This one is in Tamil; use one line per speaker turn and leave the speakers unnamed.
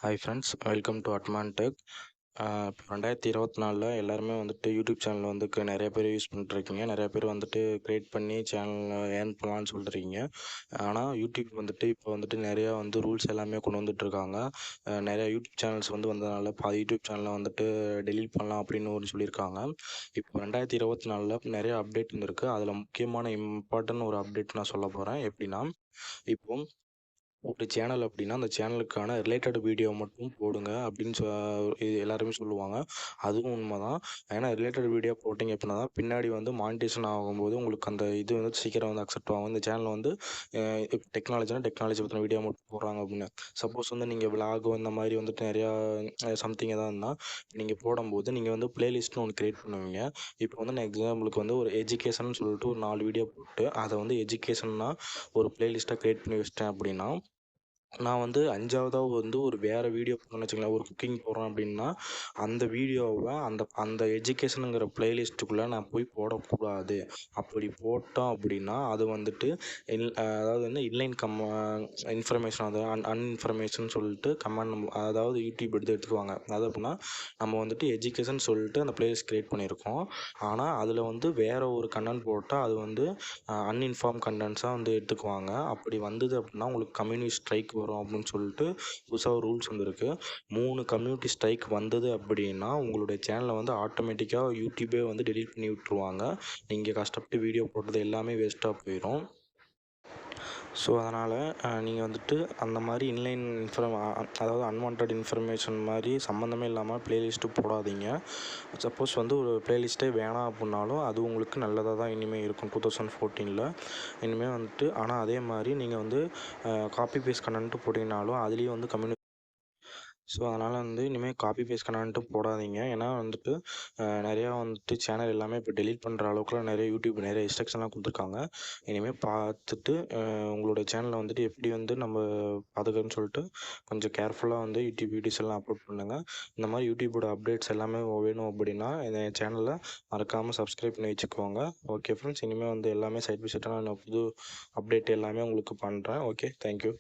ஹாய் ஃப்ரெண்ட்ஸ், வெல்கம் டு அட்மான் டெக். இப்போ 2024 எல்லாருமே வந்துட்டு யூடியூப் சேனல் நிறைய பேர் யூஸ் பண்ணிட்டுருக்கீங்க. நிறைய பேர் வந்துட்டு க்ரியேட் பண்ணி சேனலில் ஏர்ன் பண்ணலான்னு சொல்லிட்டுருக்கீங்க. ஆனால் யூடியூப் இப்போ நிறையா ரூல்ஸ் எல்லாமே கொண்டு வந்துட்டுருக்காங்க. நிறையா யூடியூப் சேனல்ஸ் வந்ததுனால பாதி யூடியூப் சேனலை டெலீட் பண்ணலாம் அப்படின்னு சொல்லியிருக்காங்க. இப்போ 2024 நிறைய அப்டேட் வந்திருக்கு. அதில் முக்கியமான இம்பார்ட்டன்ட் ஒரு அப்டேட் நான் சொல்ல போகிறேன். எப்படின்னா, இப்போ ஒரு சேனல் அப்படின்னா அந்த சேனலுக்கான ரிலேட்டட் வீடியோ மட்டும் போடுங்க அப்படின்னு இது எல்லாருமே சொல்லுவாங்க. அதுவும் உண்மை தான். ஏன்னா ரிலேட்டட் வீடியோ போட்டிங்க அப்படின்னா தான் பின்னாடி மானிட்டேஷன் ஆகும்போது உங்களுக்கு அந்த இது சீக்கிரம் அக்செப்ட் ஆகும். இந்த சேனல் இப்போ டெக்னாலஜி பற்றின வீடியோ மட்டும் போடுறாங்க அப்படின்னு. சப்போஸ் நீங்கள் விலாக் இந்த மாதிரி நிறையா சம்திங் எதாவதுன்னா நீங்கள் போடும்போது நீங்கள் பிளேலிஸ்ட்னு ஒன்று க்ரியேட் பண்ணுவீங்க. இப்போ நான் எக்ஸாம்பிளுக்கு ஒரு எஜுகேஷன் சொல்லிட்டு ஒரு 4 வீடியோ போட்டு அதை எஜுகேஷன்னா ஒரு பிளேலிஸ்ட்டாக க்ரியேட் பண்ணி வச்சிட்டேன் அப்படின்னா, நான் 5வதா ஒரு வேறு வீடியோ போடுறேன்னு வச்சுக்கங்களேன். ஒரு குக்கிங் போடுறேன் அப்படின்னா, அந்த வீடியோவை அந்த அந்த எஜுகேஷனுங்கிற ப்ளேலிஸ்ட்டுக்குள்ளே நான் போய் போடக்கூடாது. அப்படி போட்டோம் அப்படின்னா அது அதாவது இன்லைன் இன்ஃபர்மேஷன், அது அன்இன்ஃபர்மேஷன் சொல்லிட்டு கமெண்ட், அதாவது யூடியூப் எடுத்துக்குவாங்க. அது அப்படின்னா நம்ம எஜுகேஷன் சொல்லிட்டு அந்த ப்ளேலிஸ்ட் க்ரியேட் பண்ணியிருக்கோம். ஆனால் அதில் வேறு ஒரு கண்டென்ட் போட்டால் அது அன்இன்ஃபார்ம் கண்டென்ட்ஸாக எடுத்துக்குவாங்க. அப்படி வந்தது அப்படின்னா உங்களுக்கு கம்யூனிட்டி ஸ்ட்ரைக் வரும் அப்படின்னு சொல்லிட்டு புதுசாக ஒரு ரூல்ஸ் வந்திருக்கு. 3 கம்யூனிட்டி ஸ்ட்ரைக் வந்தது அப்படின்னா உங்களுடைய சேனலை ஆட்டோமேட்டிக்காக யூடியூபே டெலீட் பண்ணி விட்டுருவாங்க. நீங்கள் கஷ்டப்பட்டு வீடியோ போட்டது எல்லாமே வேஸ்ட்டாக போயிடும். ஸோ அதனால் நீங்கள் அந்த மாதிரி அதாவது அன்வான்டட் இன்ஃபர்மேஷன் மாதிரி சம்மந்தமே இல்லாமல் ப்ளேலிஸ்ட்டு போடாதீங்க. சப்போஸ் ஒரு ப்ளேலிஸ்ட்டே வேணாம் அப்படின்னாலும் அது உங்களுக்கு நல்லதாக தான் இனிமேல் இருக்கும் 2014. இனிமேல் ஆனால் அதே மாதிரி நீங்கள் காப்பி பேஸ்ட் கண்டென்ட்டு போட்டிங்கனாலும் அதுலேயும் கம்யூனிட்டி. ஸோ அதனால் இனிமேல் காப்பி பேஸ்ட் கண்டென்ட்டு போடாதீங்க. ஏன்னா நிறையா சேனல் எல்லாமே இப்போ டெலீட் பண்ணுற அளவுக்குலாம் யூடியூப் நிறைய இன்ஸ்ட்ரக்ஷன்லாம் கொடுத்துருக்காங்க. இனிமேல் பார்த்துட்டு உங்களோட சேனலை எப்படி நம்ம பாதுகாக்கணும்னு சொல்லிட்டு கொஞ்சம் கேர்ஃபுல்லாக யூடியூப் வீடியோஸ் எல்லாம் அப்லோட் பண்ணுங்கள். இந்த மாதிரி யூடியூபோட அப்டேட்ஸ் எல்லாமே வேணும் அப்படின்னா என் சேனலை மறக்காமல் சப்ஸ்கிரைப் பண்ணி வச்சுக்கோங்க. ஓகே ஃப்ரெண்ட்ஸ், இனிமேல் எல்லாமே சைட் பை சைட்டாக நான் புது அப்டேட் எல்லாமே உங்களுக்கு பண்ணுறேன். Okay, thank you.